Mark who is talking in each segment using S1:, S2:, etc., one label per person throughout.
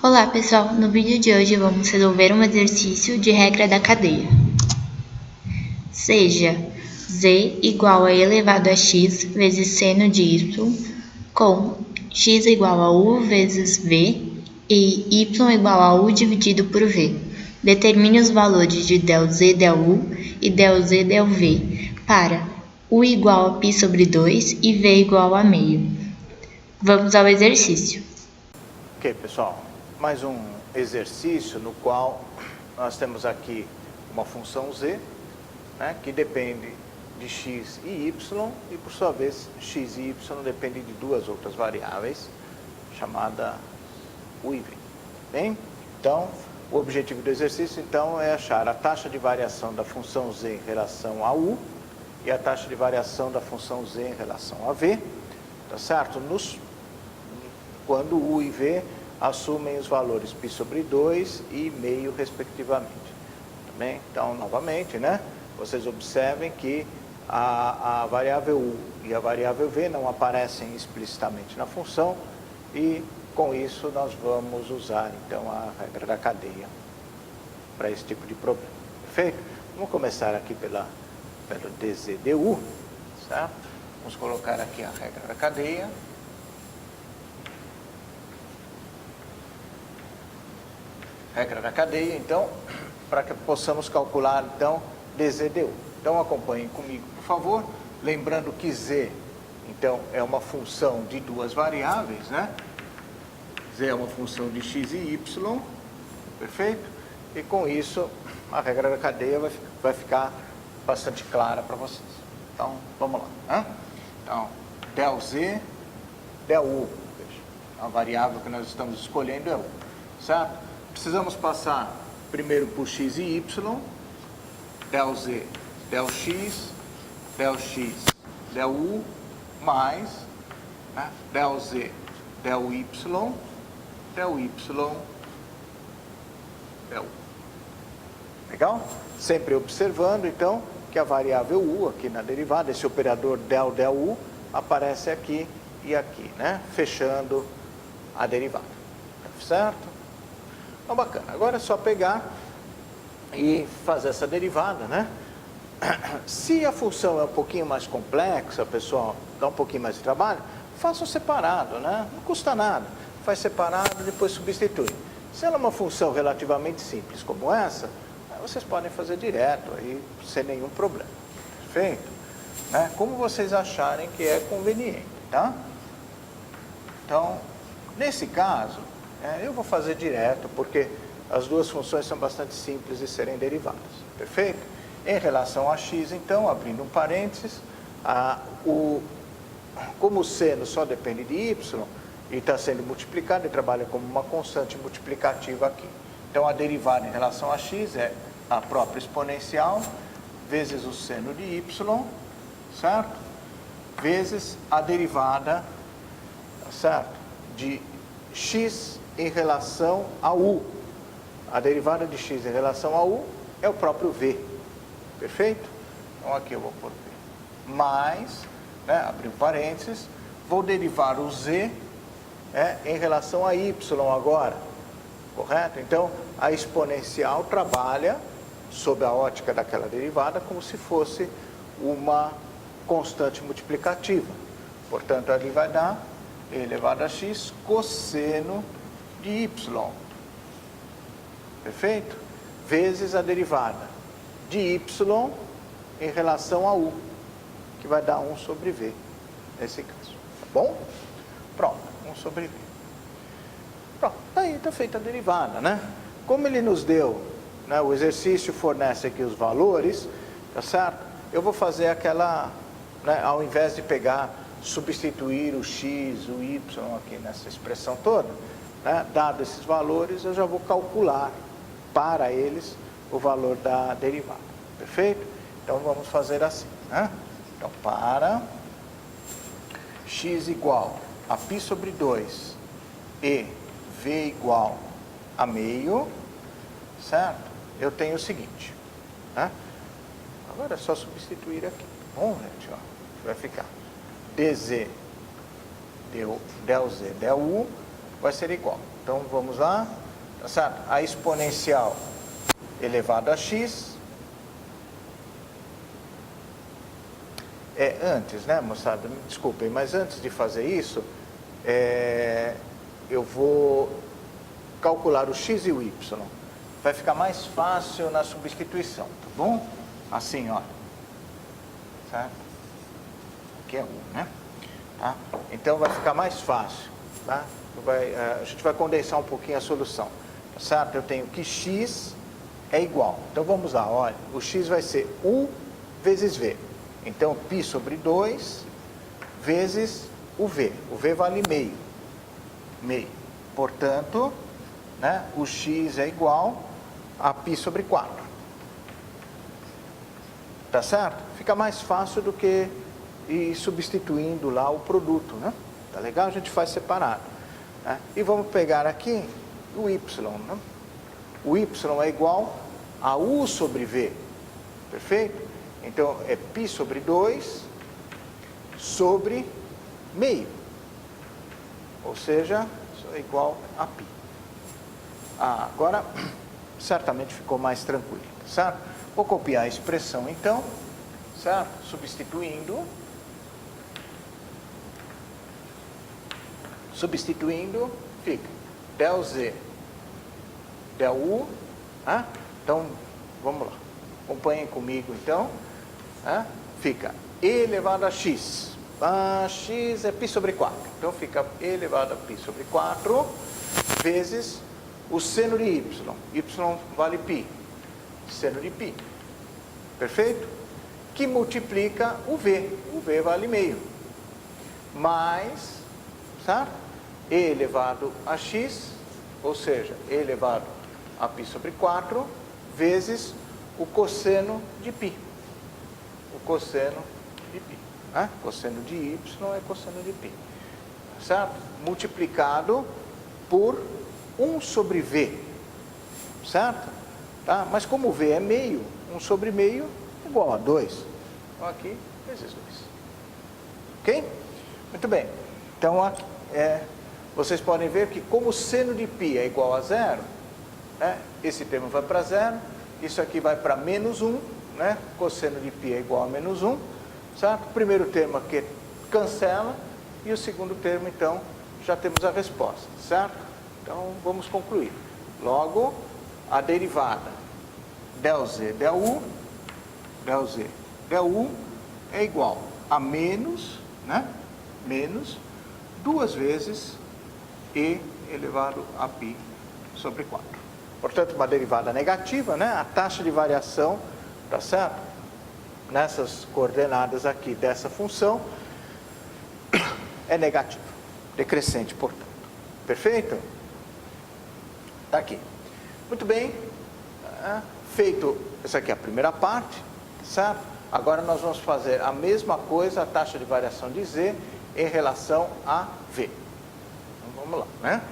S1: Olá pessoal, no vídeo de hoje vamos resolver um exercício de regra da cadeia. Seja z igual a elevado a x vezes seno de y, com x igual a u vezes v e y igual a u dividido por v. Determine os valores de ΔZ, ΔU e ΔZ, ΔV para u igual a π sobre 2 e v igual a meio. Vamos ao exercício.
S2: Ok, pessoal, mais um exercício no qual nós temos aqui uma função z, né, que depende de x e y, e por sua vez x e y dependem de duas outras variáveis, chamada u e v. Bem? Então, o objetivo do exercício então é achar a taxa de variação da função z em relação a u e a taxa de variação da função z em relação a v, tá certo? Quando u e v assumem os valores π sobre 2 e meio, respectivamente. Também, então, novamente, né, vocês observem que a variável u e a variável v não aparecem explicitamente na função e, com isso, nós vamos usar, então, a regra da cadeia para esse tipo de problema. Perfeito? Vamos começar aqui pelo dz du, certo? Vamos colocar aqui a regra da cadeia. Regra da cadeia, então, para que possamos calcular, então, dz/du. Então, acompanhem comigo, por favor. Lembrando que z, então, é uma função de duas variáveis, né? Z é uma função de x e y, perfeito? E com isso, a regra da cadeia vai ficar bastante clara para vocês. Então, vamos lá, né? Então, ΔZ, ΔU, a variável que nós estamos escolhendo é u, certo? Precisamos passar primeiro por x e y, ΔZ, ΔX, ΔX, ΔU, mais, né, ΔZ, ΔY, ΔY, ΔU. Legal? Sempre observando, então, que a variável u aqui na derivada, esse operador ΔU, aparece aqui e aqui, né? Fechando a derivada. Certo? Então, bacana. Agora é só pegar e fazer essa derivada, né? Se a função é um pouquinho mais complexa, pessoal, dá um pouquinho mais de trabalho, façam separado, né? Não custa nada. Faz separado e depois substitui. Se ela é uma função relativamente simples como essa, vocês podem fazer direto aí, sem nenhum problema. Perfeito? Né? Como vocês acharem que é conveniente, tá? Então, nesse caso, eu vou fazer direto, porque as duas funções são bastante simples de serem derivadas. Perfeito? Em relação a x, então, abrindo um parênteses, como o seno só depende de y, e está sendo multiplicado, ele trabalha como uma constante multiplicativa aqui. Então, a derivada em relação a x é a própria exponencial, vezes o seno de y, certo? Vezes a derivada, certo? De x em relação a u. A derivada de x em relação a u é o próprio v. Perfeito? Então, aqui eu vou pôr v. Mais, né, abrir um parênteses, vou derivar o z em relação a y agora. Correto? Então, a exponencial trabalha sob a ótica daquela derivada como se fosse uma constante multiplicativa. Portanto, ali vai dar e elevado a x cosseno de y. Perfeito? Vezes a derivada de y em relação a u, que vai dar 1 sobre v, nesse caso. Tá bom? Pronto, 1 sobre v. Pronto, aí está feita a derivada, né? Como ele nos deu, né, o exercício fornece aqui os valores, tá certo? Eu vou fazer aquela, né, ao invés de substituir o x, o y aqui nessa expressão toda, né, dado esses valores, eu já vou calcular para eles o valor da derivada. Perfeito? Então, vamos fazer assim, né? Então, para x igual a π sobre 2 e v igual a meio, certo? Eu tenho o seguinte, né? Agora é só substituir aqui. Bom, gente, ó, vai ficar dz, ΔZ, ΔU vai ser igual Então, vamos lá, tá certo? A exponencial elevado a x. Antes, né, moçada? Me desculpem, mas antes de fazer isso, eu vou calcular o x e o y. Vai ficar mais fácil na substituição, tá bom? Assim, ó. Certo? Aqui é 1, né? Tá? Então, vai ficar mais fácil, tá? A gente vai condensar um pouquinho a solução, tá certo? Eu tenho que x é igual. Então, vamos lá, olha. O x vai ser u vezes v. Então, π sobre 2 vezes o v. O v vale meio. Meio. Portanto, né, o x é igual a π sobre 4. Tá certo? Fica mais fácil do que ir substituindo lá o produto, né? Tá legal? A gente faz separado. Né? E vamos pegar aqui o y. Né? O y é igual a u sobre v. Perfeito? Então, é π sobre 2 sobre meio. Ou seja, isso é igual a π. Agora, certamente ficou mais tranquilo, certo? Vou copiar a expressão, então, certo? Substituindo, fica del z, del u, né? Então, vamos lá, acompanhem comigo, então, né? Fica e elevado a x, x é π sobre 4, então fica e elevado a π sobre 4, vezes o seno de y vale π, seno de π, perfeito? Que multiplica o v vale meio, mais, certo? E elevado a x, ou seja, e elevado a π sobre 4, vezes o cosseno de π. O cosseno de π. Né? Cosseno de y é cosseno de π. Certo? Multiplicado por 1 sobre v. Certo? Tá? Mas como v é meio, 1 sobre meio é igual a 2. Então aqui, vezes 2. Ok? Muito bem. Então, aqui, vocês podem ver que como o seno de π é igual a 0, né? Esse termo vai para 0, isso aqui vai para menos 1, né? Cosseno de π é igual a menos 1, certo? O primeiro termo aqui cancela, e o segundo termo, então, já temos a resposta, certo? Então, vamos concluir. Logo, a derivada del z del u, é igual a menos, né? Menos 2 vezes e elevado a π sobre 4. Portanto, uma derivada negativa, né? A taxa de variação, tá certo? Nessas coordenadas aqui dessa função é negativa, decrescente, portanto. Perfeito? Está aqui. Muito bem. Feito, essa aqui é a primeira parte, certo? Agora nós vamos fazer a mesma coisa, a taxa de variação de z em relação a v. Então, vamos lá, né?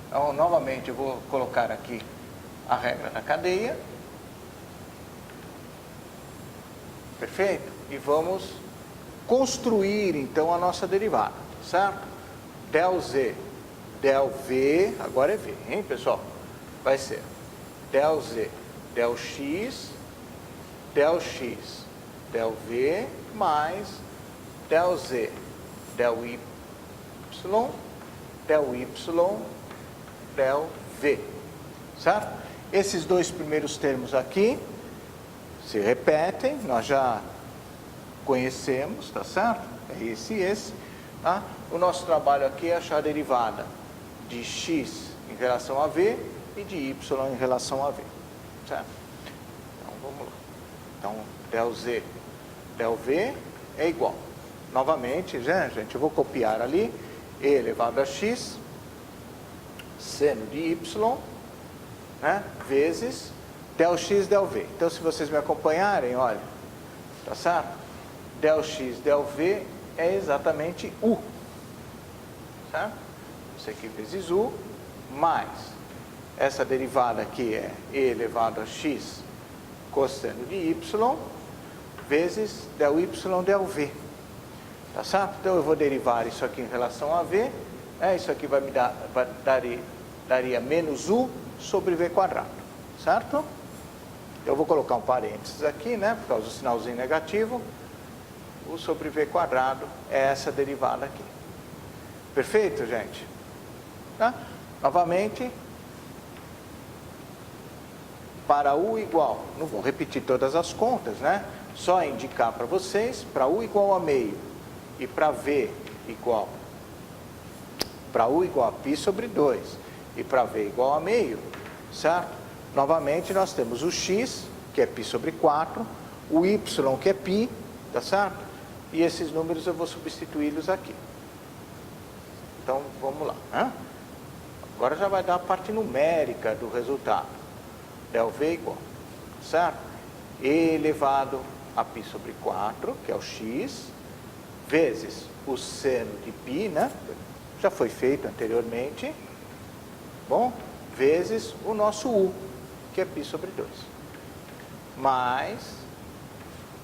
S2: Então, novamente, eu vou colocar aqui a regra da cadeia. Perfeito? E vamos construir, então, a nossa derivada, certo? Del z, del v, agora é v, hein, pessoal? Vai ser del z, del x, del v, mais del z, del y, del v, certo? Esses dois primeiros termos aqui se repetem, nós já conhecemos, tá certo? É esse e esse, tá? O nosso trabalho aqui é achar a derivada de x em relação a v e de y em relação a v, certo? Então, vamos lá. Então, del z, del v é igual. Novamente, gente, eu vou copiar ali, e elevado a x, seno de y, né, vezes del x, del v. Então, se vocês me acompanharem, olha, tá certo? Del x, del v é exatamente u, certo? Isso aqui vezes u, mais essa derivada aqui é e elevado a x cosseno de y, vezes del y, del v. Tá certo? Então, eu vou derivar isso aqui em relação a v, isso aqui vai me dar daria menos u sobre v quadrado, certo? Eu vou colocar um parênteses aqui, né, por causa do sinalzinho negativo. U sobre v quadrado é essa derivada aqui. Perfeito, gente? Tá? Novamente, para u igual, não vou repetir todas as contas, né? Só indicar para vocês, para u igual a meio e para v igual, para u igual a π sobre 2 e para v igual a meio, certo? Novamente, nós temos o x, que é π sobre 4, o y, que é π, tá certo? E esses números eu vou substituí-los aqui. Então, vamos lá, né? Agora já vai dar a parte numérica do resultado. Del V igual, certo? E elevado a π sobre 4, que é o x, vezes o seno de π, né? Já foi feito anteriormente. Bom, vezes o nosso u, que é π sobre 2. Mais,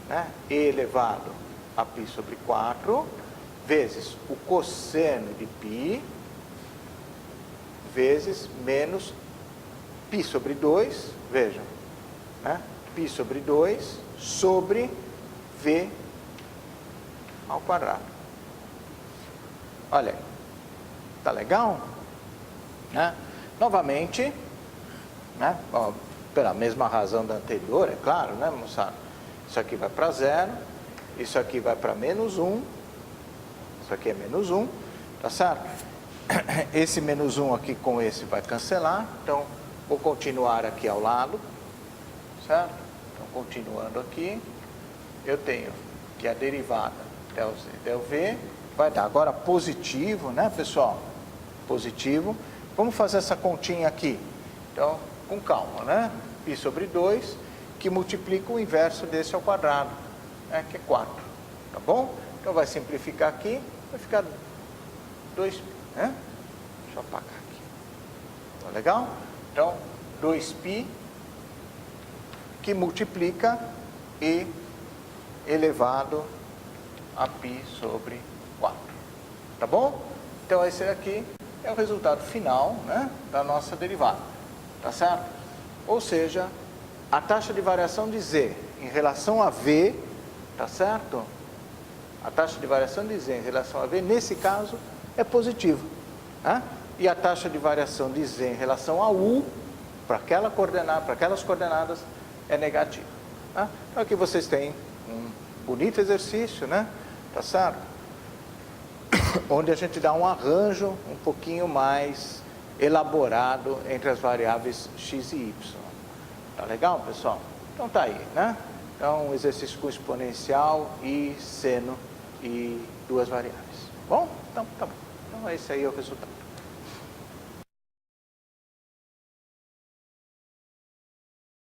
S2: né? E elevado a π sobre 4, vezes o cosseno de π, vezes menos π sobre 2, vejam, né? π sobre 2 sobre v ao quadrado. Olha aí, tá legal? Né? Novamente, né? Ó, pela mesma razão da anterior, é claro, né, moçada? Isso aqui vai para 0, isso aqui vai para menos 1, isso aqui é menos 1, tá certo? Esse menos 1 aqui com esse vai cancelar, então vou continuar aqui ao lado, certo? Então, continuando aqui, eu tenho que a derivada del z, del v, vai dar agora positivo, né, pessoal? Positivo. Vamos fazer essa continha aqui. Então, com calma, né? π sobre 2, que multiplica o inverso desse ao quadrado, né, que é 4, tá bom? Então, vai simplificar aqui, vai ficar 2π, né? Deixa eu apagar aqui. Tá legal? Então, 2π que multiplica e elevado a π sobre 4. Tá bom? Então, esse aqui é o resultado final, né, da nossa derivada. Tá certo? Ou seja, a taxa de variação de z em relação a v, tá certo? A taxa de variação de z em relação a v, nesse caso, é positivo. Né? E a taxa de variação de z em relação a u, para aquelas coordenadas, é negativa. Tá? Então, aqui vocês têm um bonito exercício, né? Tá certo? Onde a gente dá um arranjo um pouquinho mais elaborado entre as variáveis x e y. Tá legal, pessoal? Então tá aí, né? Então, um exercício com exponencial e seno e duas variáveis. Bom? Então, tá bom. Então, esse aí é o resultado.